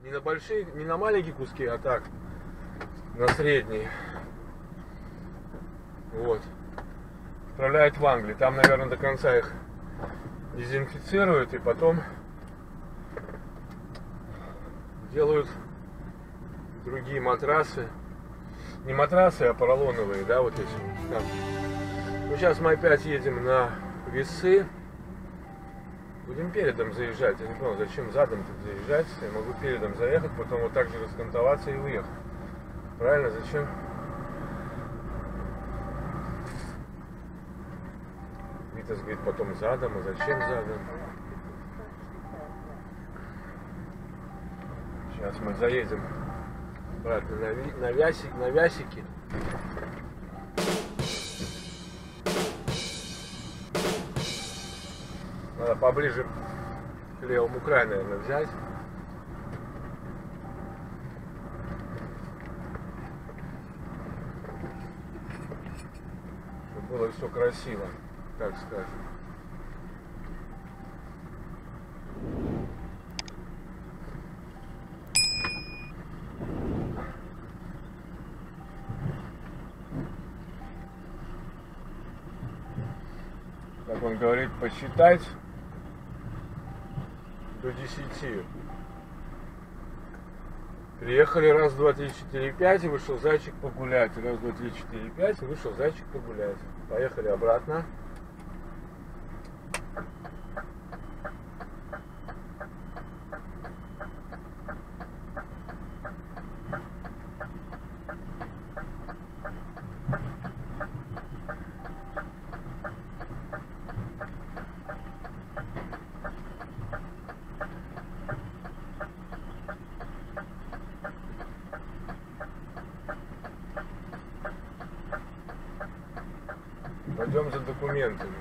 Не на большие, не на маленькие куски, а так, на средние. Вот. Отправляют в Англию. Там, наверное, до конца их дезинфицируют и потом делают другие матрасы. Не матрасы, а поролоновые, да, вот эти. Там. Ну, сейчас мы опять едем на весы. Будем передом заезжать. Я не понял, зачем задом тут заезжать. Я могу передом заехать, потом вот так же раскантоваться и уехать. Правильно? Зачем? Витас говорит, потом задом. А зачем задом? Сейчас мы заедем обратно на Вясики. Надо поближе к левому краю, наверное, взять. Чтобы было все красиво, так скажем. Как он говорит, посчитать до 10. Приехали, раз, два, три, четыре, пять, и вышел зайчик погулять. Раз, два, три, четыре, пять, и вышел зайчик погулять. Поехали обратно. Пойдем за документами.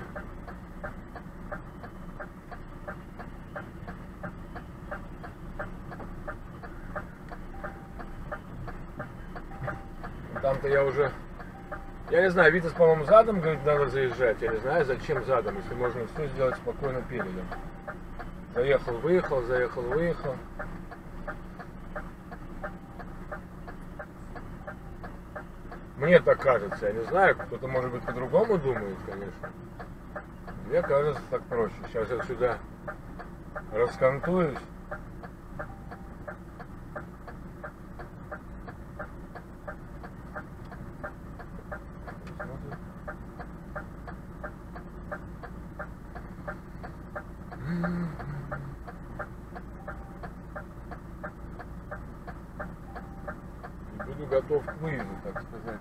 Там-то я уже... Я не знаю, Витас, по-моему, задом, говорит, надо заезжать. Я не знаю, зачем задом, если можно все сделать спокойно передом. Заехал, выехал, заехал, выехал. Мне так кажется, я не знаю, кто-то, может быть, по-другому думает, конечно. Мне кажется, так проще. Сейчас я сюда раскантуюсь. И буду готов к выезду, так сказать.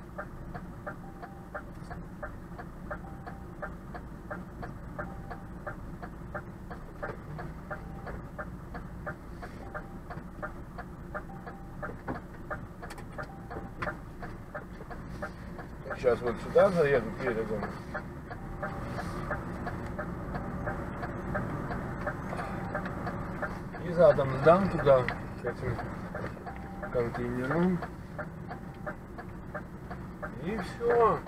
Сейчас вот сюда заеду передом. И задом сдам туда, к этим контейнерам. И все.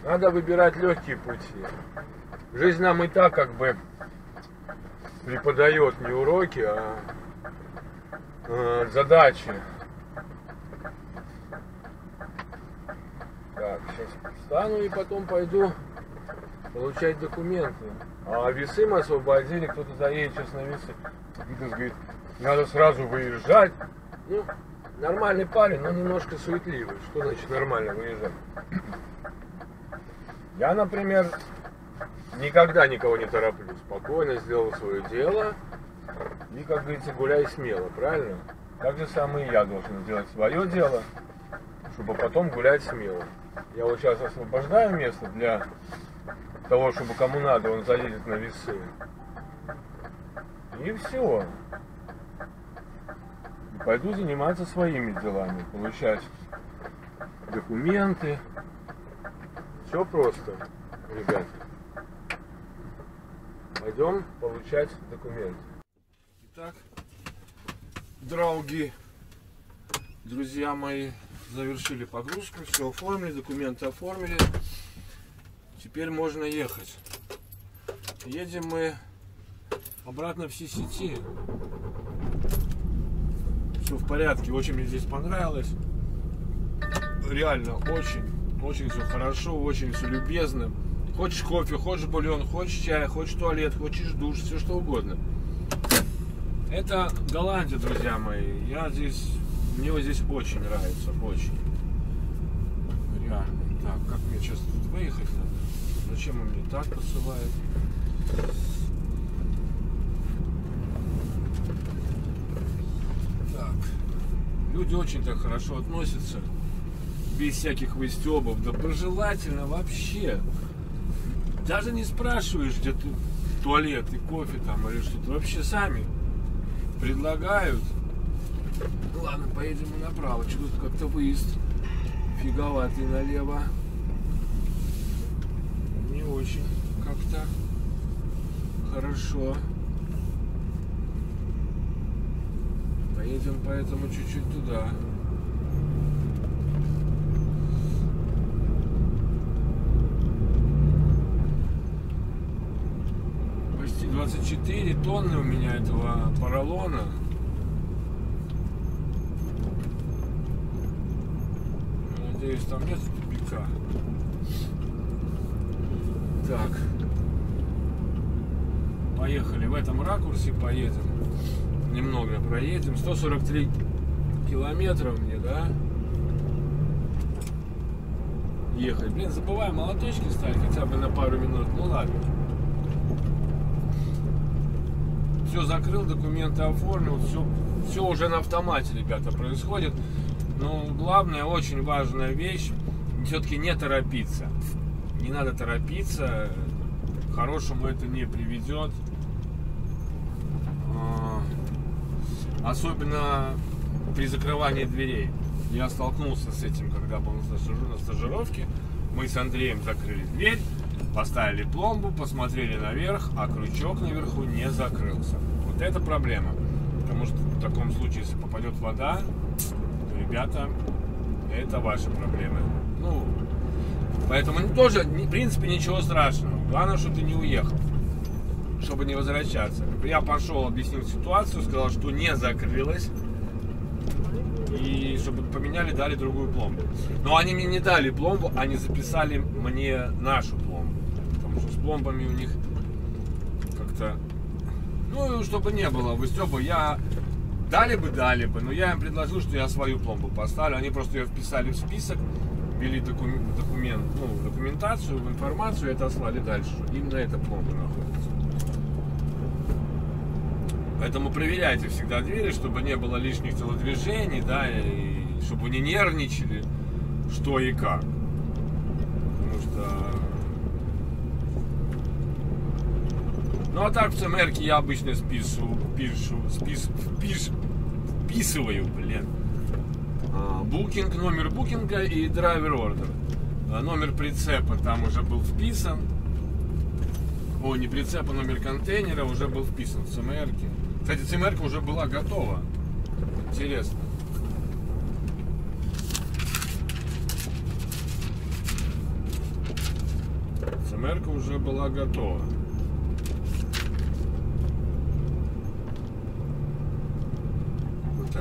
Надо выбирать легкие пути. Жизнь нам и так как бы преподает не уроки, а задачи. Так, сейчас встану и потом пойду получать документы. А весы мы освободили, кто-то заедет сейчас на весы. Витас говорит, надо сразу выезжать. Ну, нормальный парень, но немножко суетливый. Что значит нормально выезжать? Я, например, никогда никого не тороплю. Спокойно сделал свое дело. И, как говорится, гуляй смело, правильно? Так же самое и я должен сделать свое дело, чтобы потом гулять смело. Я вот сейчас освобождаю место для того, чтобы кому надо, он заедет на весы. И все. И пойду заниматься своими делами, получать документы. Все просто, ребят. Пойдем получать документы. Итак, драуги, друзья мои, завершили погрузку, все оформили, документы оформили. Теперь можно ехать. Едем мы обратно в Си-Сити. Все в порядке. Очень мне здесь понравилось. Реально, очень все хорошо, очень все любезно. Хочешь кофе, хочешь бульон, хочешь чай, хочешь туалет, хочешь душ, все что угодно. Это Голландия, друзья мои. Мне вот здесь очень нравится, очень. Реально. Так, как мне сейчас тут выехать надо? Зачем он мне так посылает? Так. Люди очень так хорошо относятся. Без всяких выстебов. Доброжелательно вообще. Даже не спрашиваешь, где тут туалет и кофе там или что-то. Вообще сами предлагают. Ну ладно, поедем мы направо. Что тут как-то выезд фиговатый налево. Не очень как-то хорошо. Поедем поэтому чуть-чуть туда. Почти 24 тонны у меня этого поролона. Надеюсь, там нет тупика. Так. Поехали. В этом ракурсе поедем. Немного проедем. 143 километра мне, да? Ехать. Блин, забываю молоточки ставить хотя бы на пару минут. Ну ладно. Все закрыл, документы оформил. Все уже на автомате, ребята, происходит. Но главная, очень важная вещь, все-таки не торопиться. Не надо торопиться, к хорошему это не приведет. Особенно при закрывании дверей. Я столкнулся с этим, когда был на стажировке. Мы с Андреем закрыли дверь, поставили пломбу, посмотрели наверх, а крючок наверху не закрылся. Вот это проблема. Потому что в таком случае, если попадет вода, ребята, это ваши проблемы. Ну, поэтому тоже, в принципе, ничего страшного. Главное, что ты не уехал, чтобы не возвращаться. Я пошел, объяснил ситуацию, сказал, что не закрылось. И чтобы поменяли, дали другую пломбу. Но они мне не дали пломбу, они записали мне нашу пломбу. Потому что с пломбами у них как-то... Ну, чтобы не было выстёба, Дали бы, но я им предложил, что я свою пломбу поставлю. Они просто ее вписали в список, ввели документацию, в информацию и отослали дальше. Именно эта пломба находится. Поэтому проверяйте всегда двери, чтобы не было лишних телодвижений, да, и чтобы вы не нервничали, что и как. Потому что... Ну а так в ЦМРке я обычно вписываю, букинг, номер букинга и драйвер ордер. Номер прицепа там уже был вписан. О, не прицепа, номер контейнера уже был вписан в ЦМРке. Кстати, ЦМРка уже была готова. Интересно. ЦМРка уже была готова.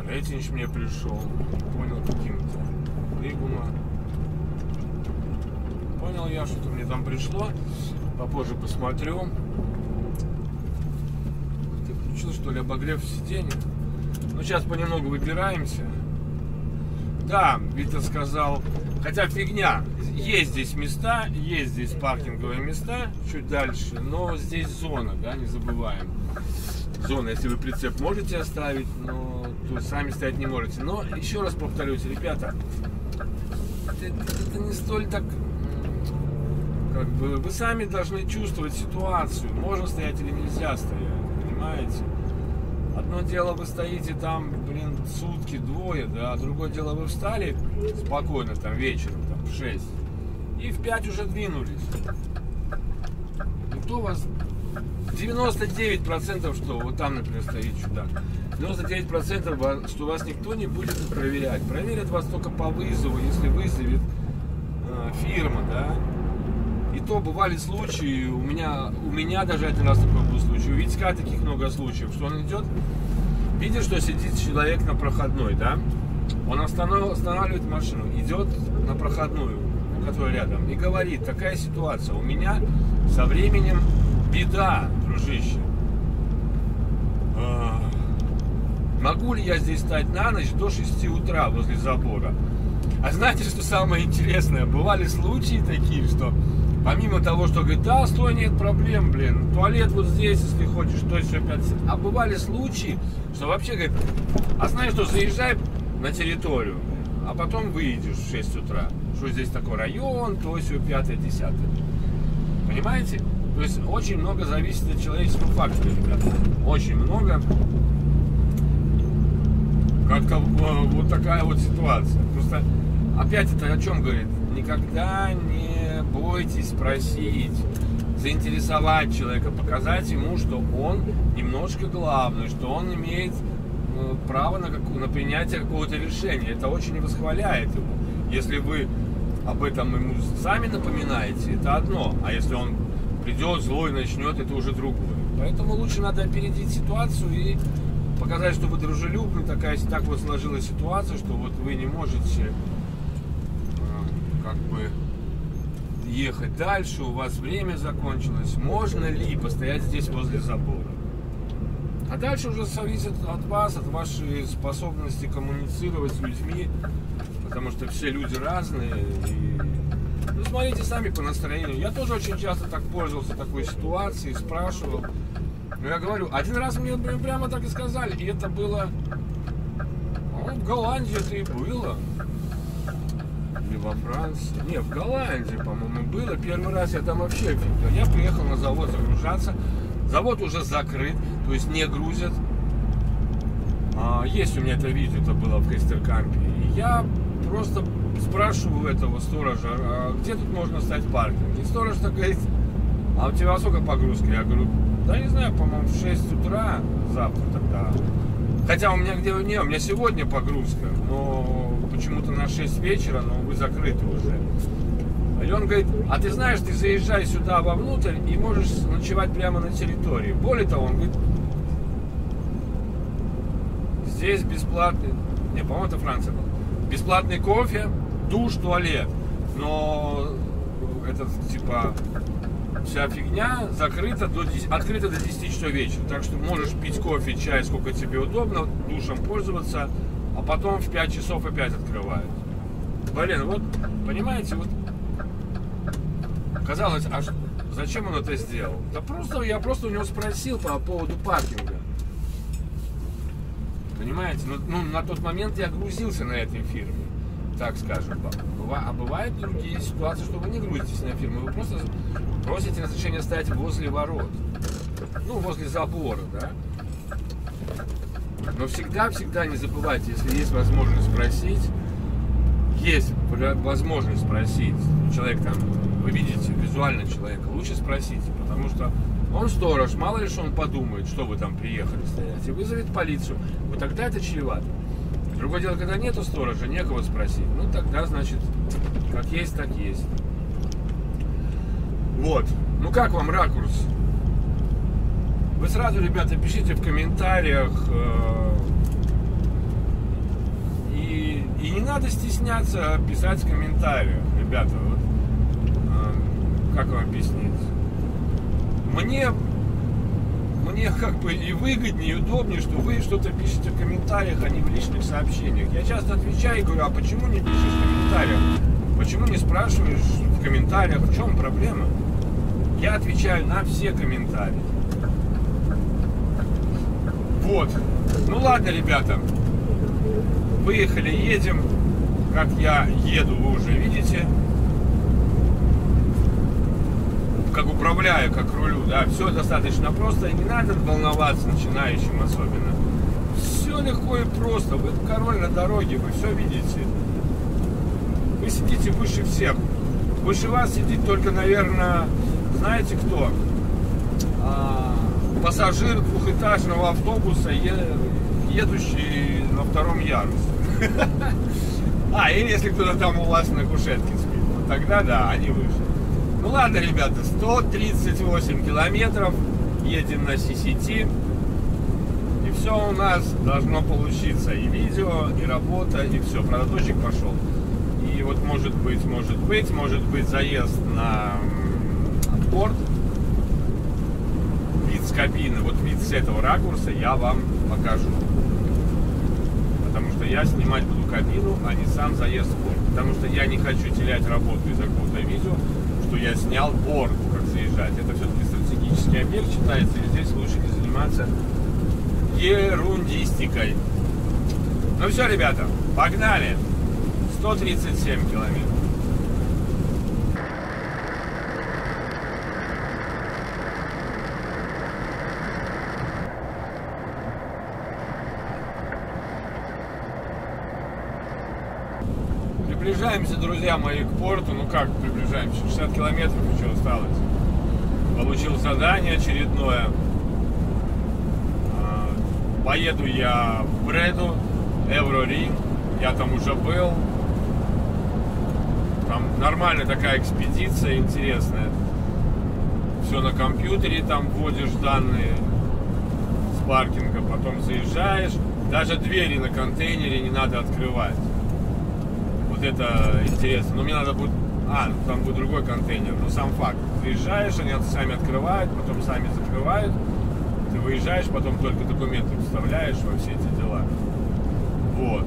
Рейтинг мне пришел, понял, каким-то Лигума. Понял я, что-то мне там пришло. Попозже посмотрю. Ты включил, что ли, обогрев сиденья? Ну, сейчас понемногу выбираемся. Да, Витя сказал, хотя фигня. Есть здесь места, есть здесь паркинговые места, чуть дальше, но здесь зона, да, не забываем. Зона, если вы прицеп можете оставить, но то сами стоять не можете. Но еще раз повторюсь, ребята, это не столь так, как бы, вы сами должны чувствовать ситуацию, можно стоять или нельзя стоять, понимаете? Одно дело вы стоите там, сутки, двое, да, а другое дело вы встали спокойно там вечером, там, в 6, и в 5 уже двинулись. Никто вас... 99%, что вот там, например, стоит чудак. 99%, что вас никто не будет проверять. Проверят вас только по вызову, если вызовет фирма, да. И то бывали случаи, у меня даже один раз такой был случай, у Витька таких много случаев, что он идет, видит, что сидит человек на проходной, да, он останавливает машину, идет на проходную, которая рядом, и говорит: такая ситуация, у меня со временем беда, дружище. Могу ли я здесь стать на ночь до 6 утра возле забора? А знаете, что самое интересное? Бывали случаи такие, что помимо того, что говорит: да, стой, нет проблем, блин, туалет вот здесь, если хочешь, то есть все 50. А бывали случаи, что вообще говорит: а знаешь что, заезжай на территорию, а потом выйдешь в 6 утра. Что здесь такой район, то есть все 5-10. Понимаете? То есть очень много зависит от человеческого фактора, ребята. Очень много. Как-то вот такая вот ситуация. Просто опять это о чем говорит? Никогда не бойтесь спросить, заинтересовать человека, показать ему, что он немножко главный, что он имеет право на принятие какого-то решения. Это очень восхваляет его. Если вы об этом ему сами напоминаете, это одно. А если он придет злой, начнет, это уже другое. Поэтому лучше надо опередить ситуацию и показать, что вы дружелюбны. Так вот сложилась ситуация, что вот вы не можете как бы ехать дальше, у вас время закончилось. Можно ли постоять здесь возле забора? А дальше уже зависит от вас, от вашей способности коммуницировать с людьми, потому что все люди разные. И, ну, смотрите сами по настроению. Я тоже очень часто так пользовался такой ситуацией, спрашивал. Но я говорю, один раз мне прямо так и сказали, и это было, в Голландии это и было. Или во Франции. Не, в Голландии, по-моему, было. Первый раз я там вообще офигел. Я приехал на завод загружаться. Завод уже закрыт, то есть не грузят. Есть у меня это видео, это было в Кестеркампе. И я просто спрашиваю этого сторожа, а где тут можно снять паркинг? И сторож так говорит: а у тебя сколько погрузка? Я говорю: да не знаю, по-моему, в 6 утра завтра тогда. Хотя у меня у меня сегодня погрузка, но почему-то на 6 вечера, но вы закрыты уже. И он говорит: а ты знаешь, ты заезжай сюда вовнутрь и можешь ночевать прямо на территории. Более того, он говорит, здесь бесплатный, не, по-моему, это Франция была, бесплатный кофе, душ, туалет. Но этот, типа, вся фигня закрыта открыта до 10 часов вечера. Так что можешь пить кофе, чай, сколько тебе удобно, душем пользоваться, а потом в 5 часов опять открывают. Блин, вот, понимаете, вот казалось, а зачем он это сделал? Да просто, я просто у него спросил по поводу паркинга. Понимаете, ну на тот момент я грузился на этой фирме, так скажем. А бывают другие ситуации, что вы не грузитесь на фирму, вы просто просите разрешение стоять возле ворот, ну, возле забора, да. Но всегда не забывайте, если есть возможность спросить, человек там, вы видите визуально человека, лучше спросите, потому что он сторож, мало ли что он подумает, что вы там приехали стоять, и вызовет полицию. Вот тогда это чревато. Другое дело, когда нету сторожа, некого спросить, ну тогда, значит, как есть, так есть. Вот. Ну как вам ракурс? Вы сразу, ребята, пишите в комментариях. И не надо стесняться писать в комментариях, ребята. Вот, как вам объяснить? Мне как бы и выгоднее, и удобнее, что вы что-то пишете в комментариях, а не в личных сообщениях. Я часто отвечаю и говорю: а почему не пишешь в комментариях? Почему не спрашиваешь в комментариях, в чем проблема? Я отвечаю на все комментарии. Вот. Ну ладно, ребята. Выехали, едем. Как я еду, вы уже видите. Как управляю, как рулю, да, все достаточно просто, и не надо волноваться начинающим особенно. Все легко и просто, вы король на дороге, вы все видите. Вы сидите выше всех. Выше вас сидит только, наверное, знаете кто? Пассажир двухэтажного автобуса, едущий на 2-м ярусе. Или если кто-то там у вас на кушетке спит, тогда да, они выше. Ну ладно, ребята, 138 километров, едем на CCT, и все у нас должно получиться, и видео, и работа, и все, прототочек пошел. И вот может быть заезд на порт, вид с кабины, вот вид с этого ракурса я вам покажу. Потому что я снимать буду кабину, а не сам заезд в порт. Потому что я не хочу терять работу из-за какого-то видео, что я снял порт, как заезжать. Это все-таки стратегический объект считается, и здесь лучше не заниматься ерундистикой. Ну все, ребята, погнали! 137 километров. Приближаемся, друзья мои, к порту. Ну как приближаемся? 60 километров еще осталось. Получил задание очередное. Поеду я в Бреду, Евроринг. Я там уже был. Там нормальная такая экспедиция, интересная. Все на компьютере, там вводишь данные с паркинга, потом заезжаешь. Даже двери на контейнере не надо открывать. Вот это интересно. Но мне надо будет... там будет другой контейнер. Но сам факт. Заезжаешь, они сами открывают, потом сами закрывают. Ты выезжаешь, потом только документы вставляешь во все эти дела. Вот.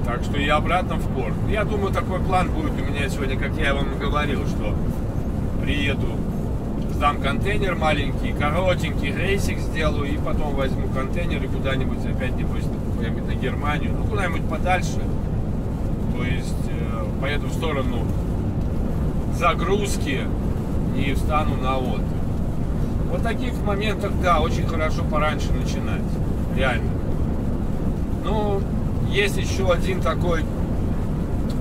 Так что я обратно в порт. Я думаю, такой план будет у меня сегодня, как я вам говорил, что приеду, сдам контейнер маленький, коротенький рейсик сделаю, и потом возьму контейнер и куда-нибудь опять, небось, на Германию, ну куда-нибудь подальше. То есть поеду в сторону загрузки и встану на отдых. Вот в таких моментах, да, очень хорошо пораньше начинать. Реально. Ну, есть еще один такой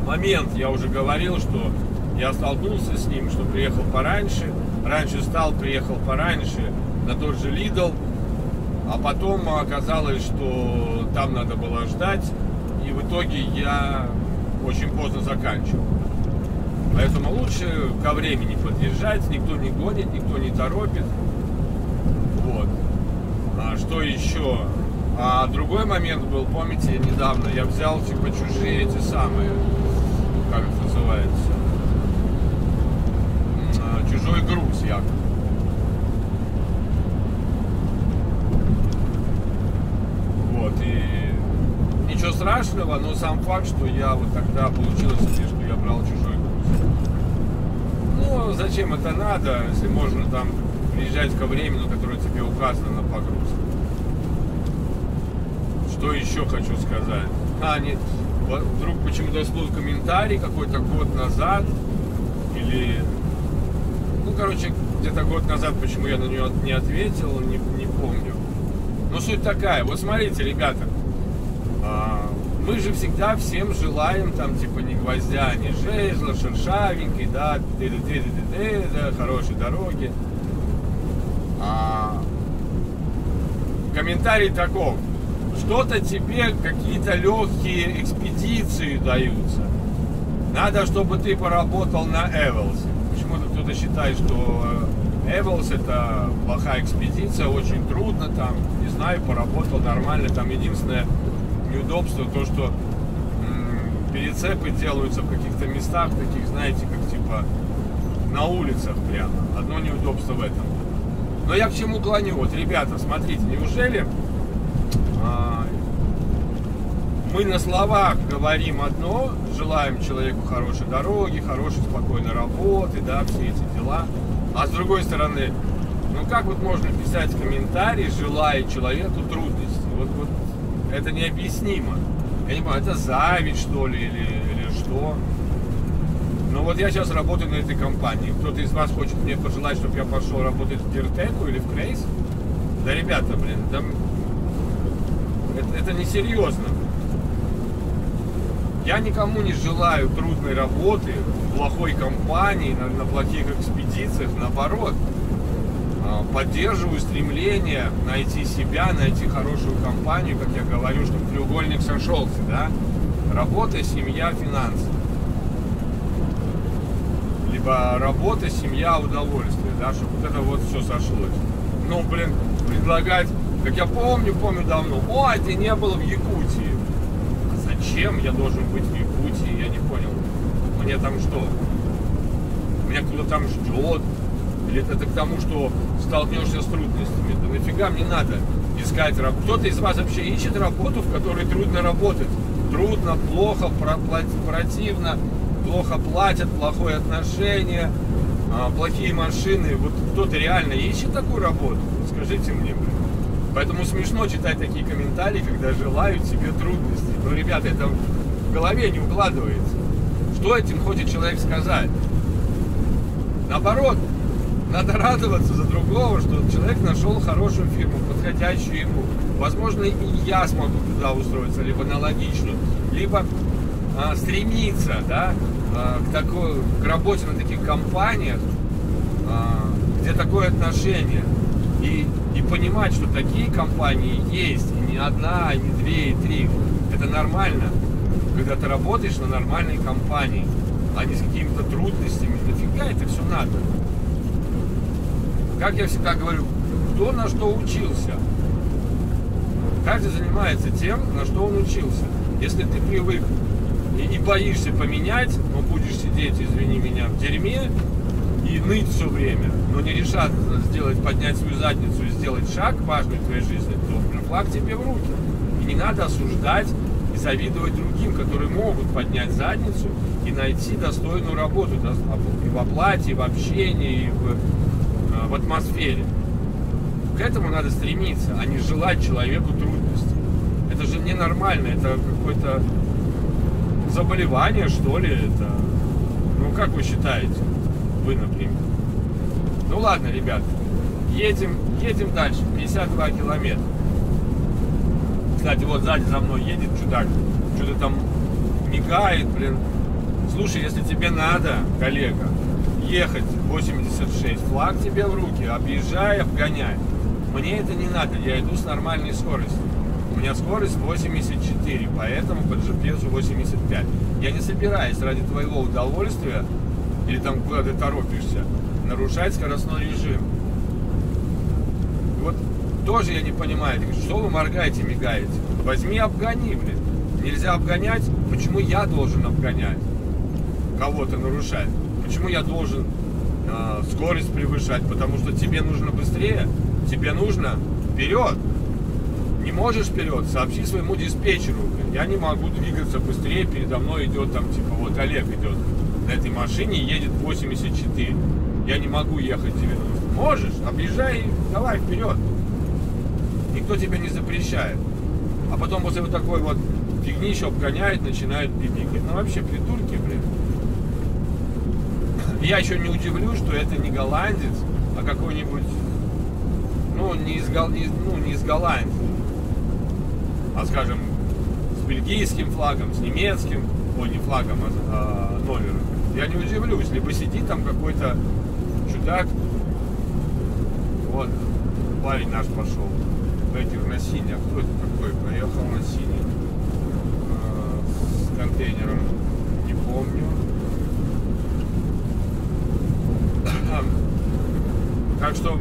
момент. Я уже говорил, что я столкнулся с ним, что приехал пораньше. Раньше встал, приехал пораньше на тот же Lidl. А потом оказалось, что там надо было ждать. И в итоге я очень поздно заканчивал. Поэтому лучше ко времени подъезжать. Никто не гонит, никто не торопит. Вот. А что еще? А другой момент был, помните, недавно я взял типа чужие эти самые, как это называется, чужой груз якобы. Вот, и ничего страшного, но сам факт, что я вот тогда получилось, что я брал чужой груз. Ну, зачем это надо, если можно там приезжать ко времени, которое тебе указано на погрузку. Что еще хочу сказать? Вдруг почему-то всплыл комментарий какой-то год назад, или, ну, короче, где-то год назад, почему я на нее не ответил, не помню. Но суть такая, вот смотрите, ребята, мы же всегда всем желаем, там, типа, ни гвоздя, ни жезла, шершавенькой, да, да, хорошей дороги. Комментарий таков. Что-то тебе какие-то легкие экспедиции даются. Надо, чтобы ты поработал на Эвелсе. Почему-то кто-то считает, что Эвелс это плохая экспедиция, очень трудно там. Не знаю, поработал нормально. Там единственное неудобство то, что перецепы делаются в каких-то местах, таких, знаете, как типа на улицах прямо. Одно неудобство в этом. Но я к чему клоню? Вот, ребята, смотрите, неужели мы на словах говорим одно, желаем человеку хорошей дороги, хорошей, спокойной работы, да, все эти дела. А с другой стороны, ну как вот можно писать комментарий, желая человеку трудностей? Вот это необъяснимо. Я не понимаю, это зависть, что ли, или что? Но вот я сейчас работаю на этой компании. Кто-то из вас хочет мне пожелать, чтобы я пошел работать в Диртеку или в Крейс? Да, ребята, блин, да, это несерьезно. Я никому не желаю трудной работы, плохой компании, на плохих экспедициях, наоборот. Поддерживаю стремление найти себя, найти хорошую компанию, как я говорю, чтобы треугольник сошелся, да? Работа, семья, финансы. Либо работа, семья, удовольствие, да, чтобы вот это вот все сошлось. Ну, блин, предлагать, как я помню давно, о, ты не был в Якутии. А зачем я должен быть в Якутии, я не понял. Мне там что? Меня кто-то там ждет? Или это к тому, что столкнешься с трудностями? Да нафига мне надо искать работу? Кто-то из вас вообще ищет работу, в которой трудно работать? Трудно, плохо, противно, плохо платят, плохое отношение, плохие машины. Вот кто-то реально ищет такую работу? Скажите мне, блин. Поэтому смешно читать такие комментарии, когда желают себе трудностей. Но, ребята, это в голове не укладывается. Что этим хочет человек сказать? Наоборот, надо радоваться за другого, что человек нашел хорошую фирму, подходящую ему. Возможно, и я смогу туда устроиться, либо аналогичную, либо стремиться, да, к работе на таких компаниях, где такое отношение. И понимать, что такие компании есть, и не одна, и не две, и три. Это нормально, когда ты работаешь на нормальной компании, а не с какими-то трудностями. Нафига это все надо? Как я всегда говорю, кто на что учился? Каждый занимается тем, на что он учился. Если ты привык и боишься поменять, но будешь сидеть, извини меня, в дерьме и ныть все время, но не решаться поднять свою задницу и сделать шаг важный в твоей жизни, то флаг тебе в руки. И не надо осуждать и завидовать другим, которые могут поднять задницу и найти достойную работу и в оплате, и в общении, и в атмосфере. К этому надо стремиться, а не желать человеку трудностей. Это же ненормально, это какое-то заболевание, что ли, это... Ну, как вы считаете? Вы, например. Ну, ладно, ребят, едем дальше, 52 километра. Кстати, вот сзади за мной едет чудак, что-то там мигает, блин. Слушай, если тебе надо, коллега, ехать 86, флаг тебе в руки, объезжай, обгоняй. Мне это не надо, я иду с нормальной скоростью. У меня скорость 84, поэтому по GPS 85. Я не собираюсь ради твоего удовольствия, или там куда ты торопишься, нарушать скоростной режим. Вот тоже я не понимаю, что вы моргаете, мигаете? Возьми, обгони, блин. Нельзя обгонять, почему я должен обгонять? Кого-то нарушать? Почему я должен скорость превышать? Потому что тебе нужно быстрее, тебе нужно вперед. Не можешь вперед, сообщи своему диспетчеру, блин, я не могу двигаться быстрее, передо мной идет там, типа, вот Олег идет на этой машине, едет 84, я не могу ехать 90. Можешь, объезжай, давай вперед. Никто тебя не запрещает. А потом после вот такой вот фигни еще обгоняет, начинает пипикать. Ну вообще придурки, блин. Я еще не удивлюсь, что это не голландец, а какой-нибудь, ну, не из Голландии, а, скажем, с бельгийским флагом, с немецким, не флагом, а номером. Я не удивлюсь, либо сидит там какой-то чудак. Вот, парень наш пошел. Этих на синий. А кто это такой? Поехал на синий. С контейнером. Не помню. Так что,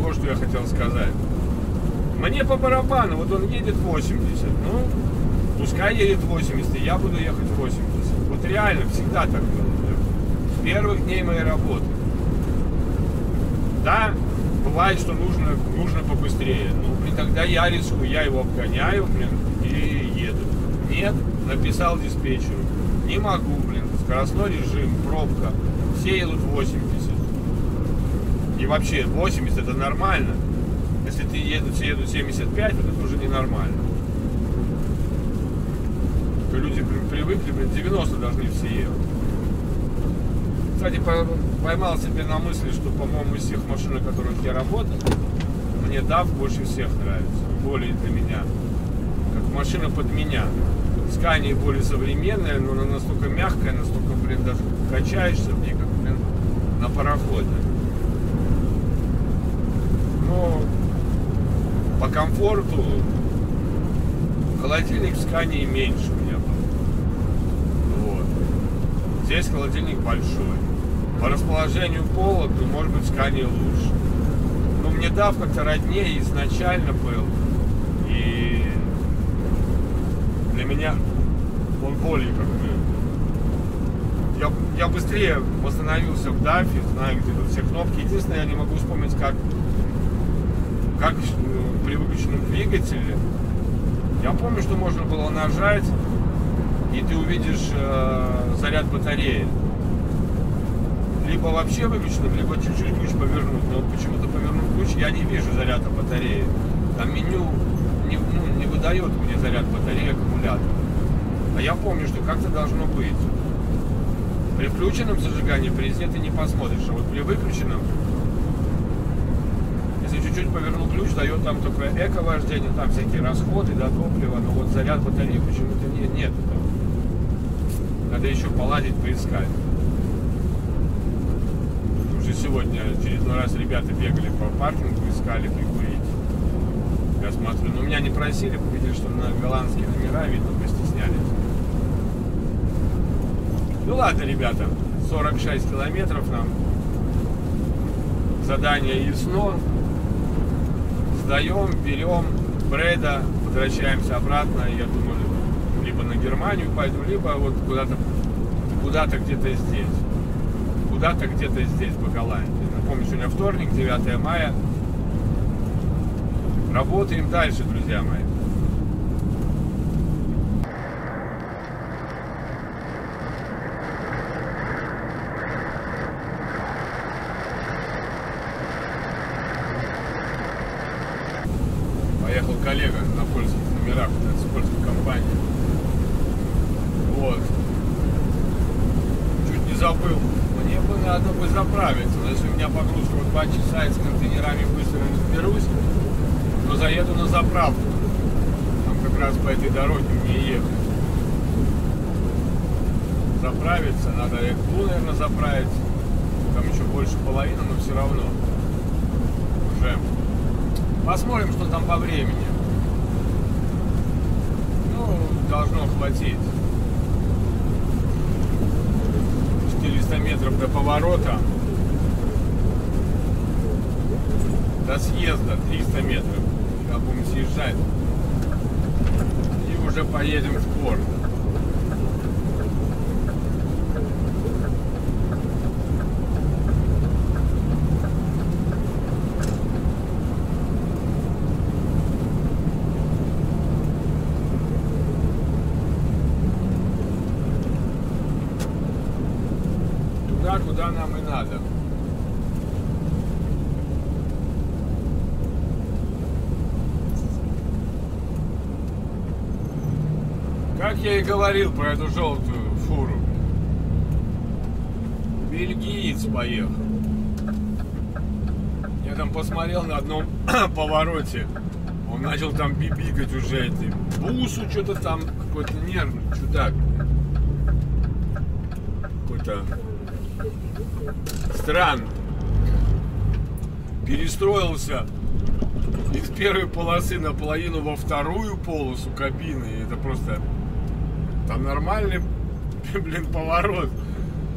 вот что я хотел сказать. Мне по барабану, вот он едет 80. Ну, пускай едет 80, я буду ехать 80. Вот реально, всегда так было. С первых дней моей работы. Да, бывает, что нужно побыстрее. Ну, блин, тогда я рискую, я его обгоняю, блин, и еду. Нет, написал диспетчеру. Не могу, блин, скоростной режим, пробка. Все едут 80. И вообще, 80 это нормально. Если все едут 75, вот это уже ненормально. Люди привыкли, блин, 90 должны все ехать. Кстати, поймал себе на мысли, что, по-моему, из всех машин, на которых я работаю, мне DAF больше всех нравится. Более для меня. Как машина под меня. Scania более современная, но она настолько мягкая, настолько, блин, даже качаешься в ней, как, блин, на пароходе. Но по комфорту холодильник в Scania меньше у меня был. Вот. Здесь холодильник большой. По расположению пола, то может быть Scania лучше. Но мне DAF как-то роднее изначально был. И для меня он более как бы... Я быстрее восстановился в DAF, знаю, где тут все кнопки. Единственное, я не могу вспомнить, как при выключенном двигателе. Я помню, что можно было нажать, и ты увидишь заряд батареи. Либо вообще выключенным, либо чуть-чуть ключ повернуть. Но почему-то повернув ключ, я не вижу заряда батареи. Там меню не выдает мне заряд батареи аккумулятора. А я помню, что как-то должно быть. При включенном зажигании при резне ты не посмотришь. А вот при выключенном, если чуть-чуть повернул ключ, дает там только эко-вождение, там всякие расходы, да, топлива. Но вот заряд батареи почему-то нет. Надо еще поладить, поискать. Уже сегодня очередной раз ребята бегали по паркингу, искали прикурить. Я смотрю, но меня не просили, увидели, что на голландские номера, видно, постеснялись. Ну ладно, ребята, 46 километров нам. Задание ясно. Сдаем, берем Бреда, возвращаемся обратно. Я думаю, либо на Германию пойду, либо вот куда-то где-то здесь. Куда-то где-то здесь, по Голландии. Напомню, сегодня вторник, 9 мая. Работаем дальше, друзья мои. Поехал коллега на польских номерах, с польской компании. Вот. Чуть не забыл. Мне бы надо бы заправиться. Но если у меня погрузка в 2 часа и с контейнерами быстро разберусь, то заеду на заправку. Там как раз по этой дороге мне ехать. Заправиться. Надо Экблу, наверное, заправить. Там еще больше половины, но все равно. Уже. Посмотрим, что там по времени. Ну, должно хватить. 400 метров до поворота. До съезда 300 метров. Когда будем съезжать. И уже поедем в порт. Туда, куда нам и надо. Как я и говорил про эту желтую фуру. Бельгиец поехал. Я там посмотрел на одном повороте. Он начал там бибикать уже эти. Бусу что-то там, какой-то нервный чудак. Какой-то странный. Перестроился из первой полосы наполовину во вторую полосу кабины. Это просто... Там нормальный, блин, поворот.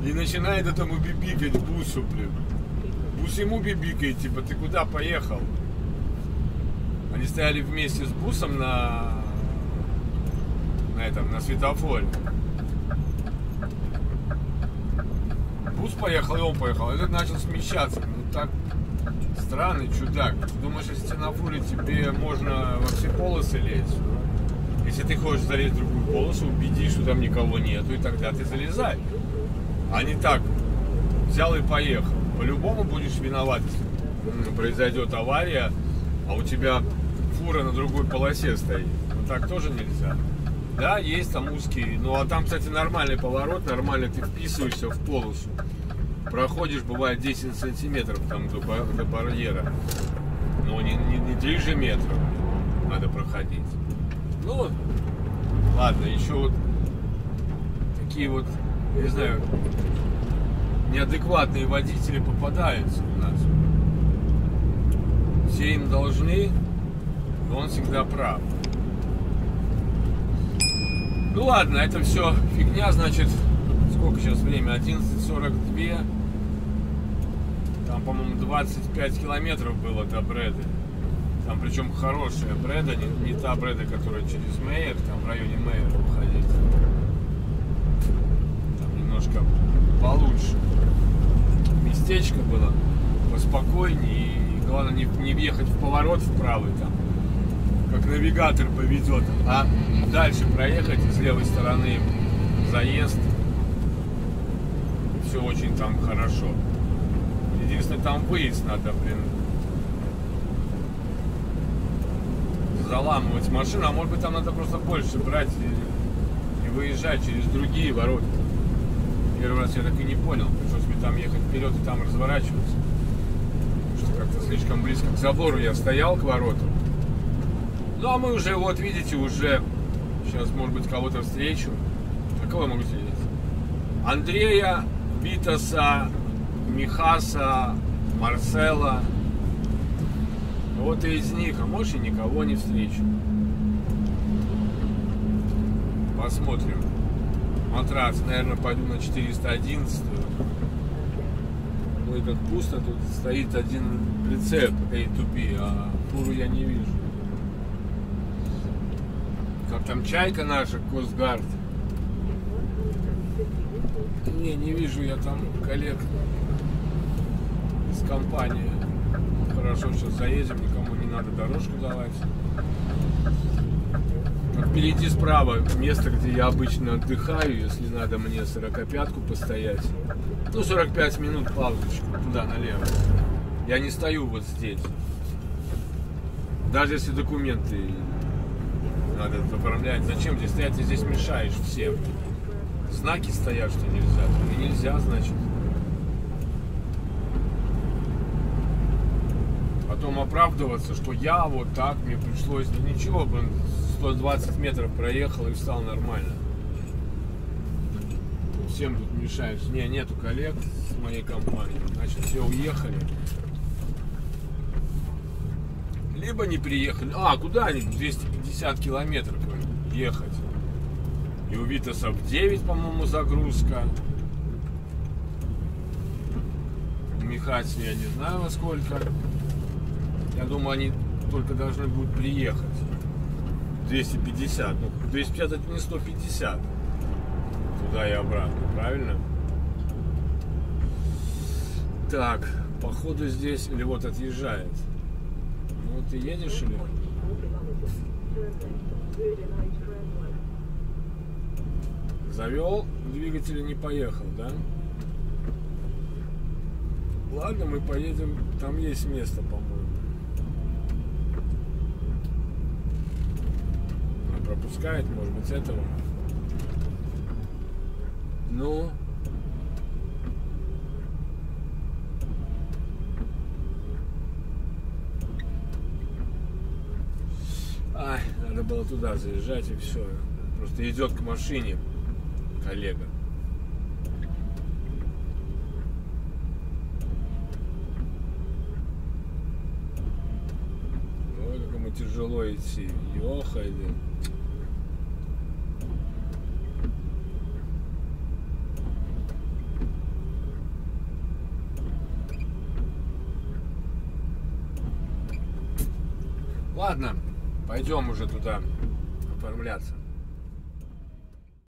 И начинает этому бибикать бусу, блин. Бус ему бибикает, типа, ты куда поехал? Они стояли вместе с бусом на светофоре. Бус поехал, и он поехал. Этот начал смещаться. Ну так странный чудак. Ты думаешь, если на фуре тебе можно во все полосы лезть? Если ты хочешь залезть в другую полосу, убедись, что там никого нету, и тогда ты залезай. А не так. Взял и поехал. По-любому будешь виноват, если произойдет авария, а у тебя фура на другой полосе стоит. Ну так тоже нельзя. Да, есть там узкие. Ну а там, кстати, нормальный поворот, нормально ты вписываешься в полосу. Проходишь, бывает, 10 сантиметров там до барьера. Но не 3 же метра надо проходить. Ну, ладно, еще вот такие вот, не знаю, неадекватные водители попадаются у нас. Все им должны, но он всегда прав. Ну ладно, это все фигня, значит, сколько сейчас время? 11:42. по-моему, 25 километров было до Бреды. Там причем хорошая Бреда, не та Бреда, которая через Мейер, там в районе Мейера уходить. Там немножко получше. Местечко было поспокойнее, и главное не въехать в поворот в правый там, как навигатор поведет, а дальше проехать с левой стороны заезд. Все очень там хорошо. Единственное, там выезд надо, блин, заламывать машину, а может быть там надо просто больше брать и выезжать через другие ворота. Первый раз я так и не понял, пришлось мне там ехать вперед и там разворачиваться. Что как-то слишком близко к забору я стоял, к вороту. Ну а мы уже, вот видите, уже сейчас, может быть, кого-то встречу. А кого я могу встретить? Андрея, Витаса, Михаса, Марсела. Вот и из них, а может и никого не встречу. Посмотрим. Матрац, наверное, пойду на 411. Ой, как пусто, тут стоит один прицеп A2P, а фуру я не вижу. Как там чайка наша, Косгард. Не вижу я там коллег из компании. Хорошо, сейчас заедем, никому не надо дорожку давать. Впереди справа место, где я обычно отдыхаю, если надо мне 45-ку постоять. Ну, 45 минут паузочку, туда налево. Я не стою вот здесь. Даже если документы надо оформлять. Зачем здесь стоять? Ты здесь мешаешь всем. Знаки стоят, что нельзя. И нельзя, значит. Потом оправдываться, что я вот так, мне пришлось. Да ничего, блин, 120 метров проехал и встал нормально. Всем тут мешаешь. Нету коллег с моей компанией. Значит, все уехали. Либо не приехали. А, куда они? 250 километров ехать. И у Витаса в 9, по-моему, загрузка. У Михаси я не знаю во сколько. Я думаю, они только должны будут приехать. 250. Ну, 250 это не 150. Туда и обратно, правильно? Так, походу здесь, или вот отъезжает. Ну, ты едешь или? Завел, двигатель не поехал, да? Ладно, мы поедем, там есть место, по-моему. Пропускает, может быть, этого. Ну. Ай, надо было туда заезжать и все. Просто идет к машине коллега. Ой, как ему тяжело идти. Ёхай, блин. Ладно, пойдем уже туда оформляться.